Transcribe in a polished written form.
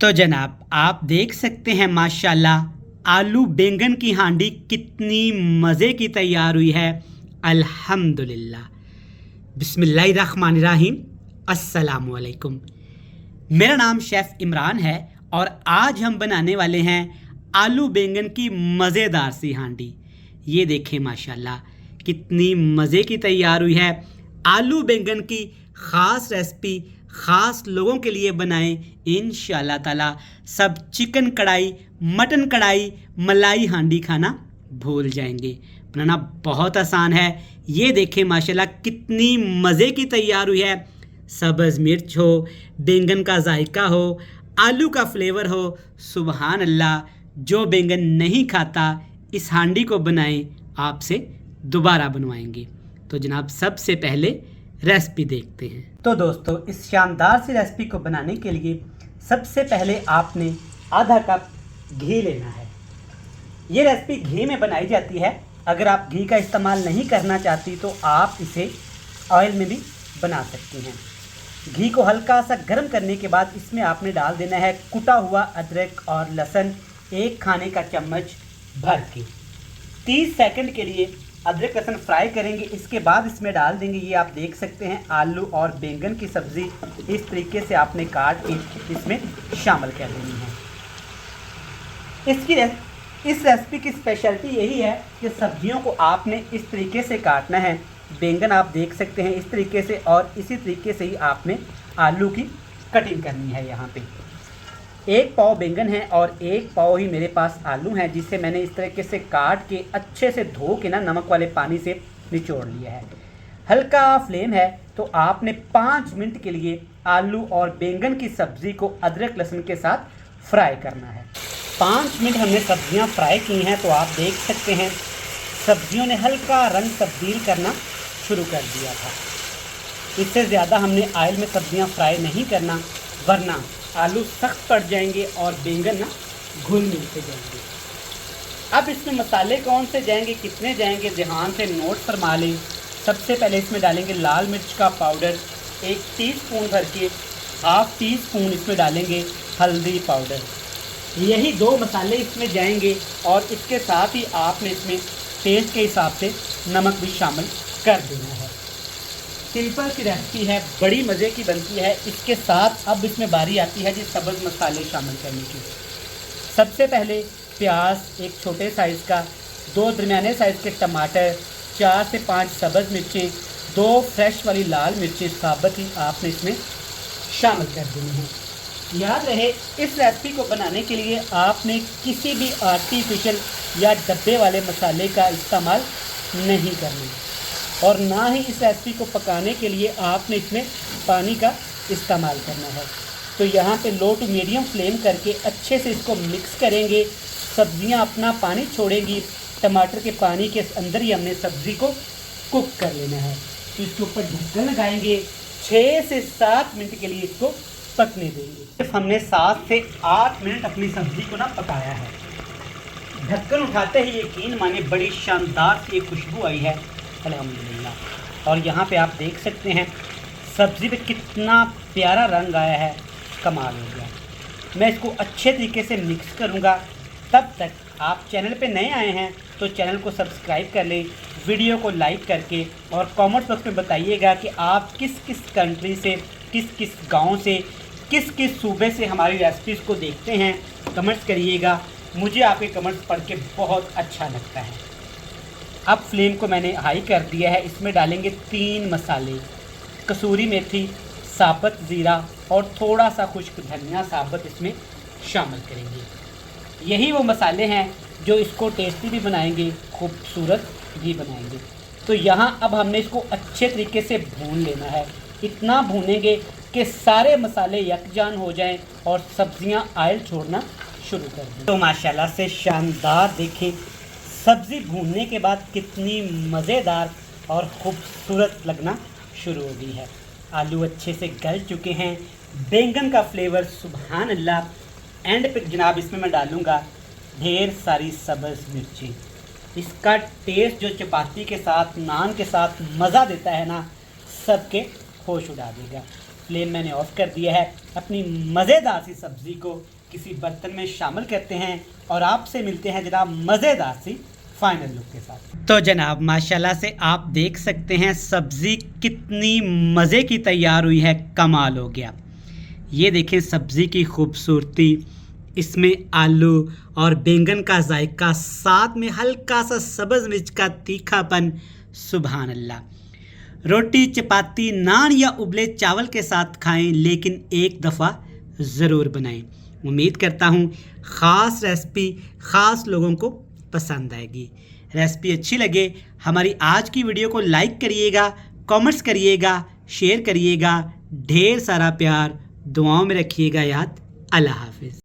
तो जनाब आप देख सकते हैं माशाल्लाह आलू बैंगन की हांडी कितनी मज़े की तैयार हुई है। अल्हम्दुलिल्लाह। बिस्मिल्लाहिर्रहमानिर्रहीम। अस्सलामुअलैकुम। मेरा नाम शेफ़ इमरान है और आज हम बनाने वाले हैं आलू बैंगन की मज़ेदार सी हांडी। ये देखें माशाल्लाह कितनी मज़े की तैयार हुई है। आलू बैंगन की ख़ास रेसिपी ख़ास लोगों के लिए बनाएं इंशाअल्लाह ताला। सब चिकन कढ़ाई, मटन कढ़ाई, मलाई हांडी खाना भूल जाएंगे। बनाना बहुत आसान है। ये देखें माशाल्लाह कितनी मज़े की तैयार हुई है। सब्ज़ मिर्च हो, बैंगन का जायका हो, आलू का फ्लेवर हो, सुबहान अल्लाह। जो बैंगन नहीं खाता इस हांडी को बनाएं, आपसे दोबारा बनवाएंगे। तो जनाब सबसे पहले रेसिपी देखते हैं। तो दोस्तों इस शानदार सी रेसिपी को बनाने के लिए सबसे पहले आपने आधा कप घी लेना है। ये रेसिपी घी में बनाई जाती है। अगर आप घी का इस्तेमाल नहीं करना चाहती तो आप इसे ऑयल में भी बना सकती हैं। घी को हल्का सा गर्म करने के बाद इसमें आपने डाल देना है कुटा हुआ अदरक और लहसुन 1 खाने का चम्मच भर के। 30 सेकंड के लिए अदरक लहसुन फ्राई करेंगे। इसके बाद इसमें डाल देंगे, ये आप देख सकते हैं, आलू और बैंगन की सब्ज़ी। इस तरीके से आपने काट के इसमें शामिल कर देनी है। इस रेसिपी की स्पेशलिटी यही है कि सब्जियों को आपने इस तरीके से काटना है। बैंगन आप देख सकते हैं इस तरीके से, और इसी तरीके से ही आपने आलू की कटिंग करनी है। यहाँ पे 1 पाव बैंगन है और 1 पाव ही मेरे पास आलू हैं, जिसे मैंने इस तरीके से काट के अच्छे से धो के ना नमक वाले पानी से निचोड़ लिया है। हल्का फ्लेम है तो आपने 5 मिनट के लिए आलू और बैंगन की सब्ज़ी को अदरक लहसुन के साथ फ्राई करना है। 5 मिनट हमने सब्जियां फ्राई की हैं तो आप देख सकते हैं सब्जियों ने हल्का रंग तब्दील करना शुरू कर दिया था। इससे ज़्यादा हमने ऑयल में सब्जियां फ्राई नहीं करना, वरना आलू सख्त पड़ जाएंगे और बैंगन ना घुल मिलते जाएंगे। अब इसमें मसाले कौन से जाएंगे, कितने जाएंगे, ध्यान से नोट फरमा लें। सबसे पहले इसमें डालेंगे लाल मिर्च का पाउडर 1 टीस्पून भर के, 1/2 टीस्पून इसमें डालेंगे हल्दी पाउडर। यही 2 मसाले इसमें जाएंगे और इसके साथ ही आपने इसमें टेस्ट के हिसाब से नमक भी शामिल कर देना है। सिंपल सी रेसिपी है, बड़ी मज़े की बनती है। इसके साथ अब इसमें बारी आती है जी सब्ज़ मसाले शामिल करने की। सबसे पहले प्याज 1 छोटे साइज़ का, 2 दरमियाने साइज़ के टमाटर, 4 से 5 सब्ज़ मिर्चें, 2 फ्रेश वाली लाल मिर्चें साबुत ही आपने इसमें शामिल कर देनी है। याद रहे इस रेसिपी को बनाने के लिए आपने किसी भी आर्टिफिशियल या डब्बे वाले मसाले का इस्तेमाल नहीं करना, और ना ही इस रेसिपी को पकाने के लिए आपने इसमें पानी का इस्तेमाल करना है। तो यहाँ पे लो टू मीडियम फ्लेम करके अच्छे से इसको मिक्स करेंगे। सब्जियाँ अपना पानी छोड़ेंगी, टमाटर के पानी के अंदर ही हमने सब्ज़ी को कुक कर लेना है। तो इसके ऊपर ढक्कन लगाएंगे, 6 से 7 मिनट के लिए इसको पकने देंगे। सिर्फ हमने 7 से 8 मिनट अपनी सब्ज़ी को ना पकाया है। ढक्कन उठाते ही यकीन माने बड़ी शानदार सी खुशबू आई है अल्हम्दुलिल्लाह। और यहाँ पे आप देख सकते हैं सब्ज़ी पे कितना प्यारा रंग आया है, कमाल हो गया। मैं इसको अच्छे तरीके से मिक्स करूँगा। तब तक आप चैनल पे नए आए हैं तो चैनल को सब्सक्राइब कर लें, वीडियो को लाइक करके, और कमेंट बॉक्स में बताइएगा कि आप किस किस कंट्री से, किस किस गाँव से, किस किस सूबे से हमारी रेसिपीज़ को देखते हैं। कमेंट्स करिएगा, मुझे आपके कमेंट्स पढ़ के बहुत अच्छा लगता है। अब फ्लेम को मैंने हाई कर दिया है। इसमें डालेंगे 3 मसाले, कसूरी मेथी, साबुत ज़ीरा और थोड़ा सा खुश्क धनिया साबुत इसमें शामिल करेंगे। यही वो मसाले हैं जो इसको टेस्टी भी बनाएंगे, खूबसूरत भी बनाएंगे। तो यहाँ अब हमने इसको अच्छे तरीके से भून लेना है। इतना भूनेंगे कि सारे मसाले यकजान हो जाएं और सब्जियाँ ऑयल छोड़ना शुरू कर दें। तो माशाल्लाह से शानदार देखें सब्ज़ी भूनने के बाद कितनी मज़ेदार और ख़ूबसूरत लगना शुरू हो गई है। आलू अच्छे से गल चुके हैं, बैंगन का फ्लेवर सुभान अल्लाह। एंड पे जनाब इसमें मैं डालूँगा ढेर सारी सब्ज़ मिर्ची। इसका टेस्ट जो चपाती के साथ, नान के साथ मज़ा देता है ना, सबके होश उड़ा देगा। फ्लेम मैंने ऑफ कर दिया है। अपनी मज़ेदार सी सब्ज़ी को किसी बर्तन में शामिल करते हैं और आपसे मिलते हैं जनाब मज़ेदार सी फाइनल लुक के साथ। तो जनाब माशाल्लाह से आप देख सकते हैं सब्ज़ी कितनी मज़े की तैयार हुई है, कमाल हो गया। ये देखें सब्ज़ी की खूबसूरती, इसमें आलू और बैंगन का जायका, साथ में हल्का सा सब्ज़ मिर्च का तीखापन, सुभान अल्लाह। रोटी, चपाती, नान या उबले चावल के साथ खाएं, लेकिन एक दफ़ा ज़रूर बनाएं। उम्मीद करता हूँ ख़ास रेसिपी ख़ास लोगों को पसंद आएगी। रेसिपी अच्छी लगे हमारी आज की वीडियो को लाइक करिएगा, कमेंट्स करिएगा, शेयर करिएगा। ढेर सारा प्यार दुआओं में रखिएगा याद। अल्लाह हाफिज़।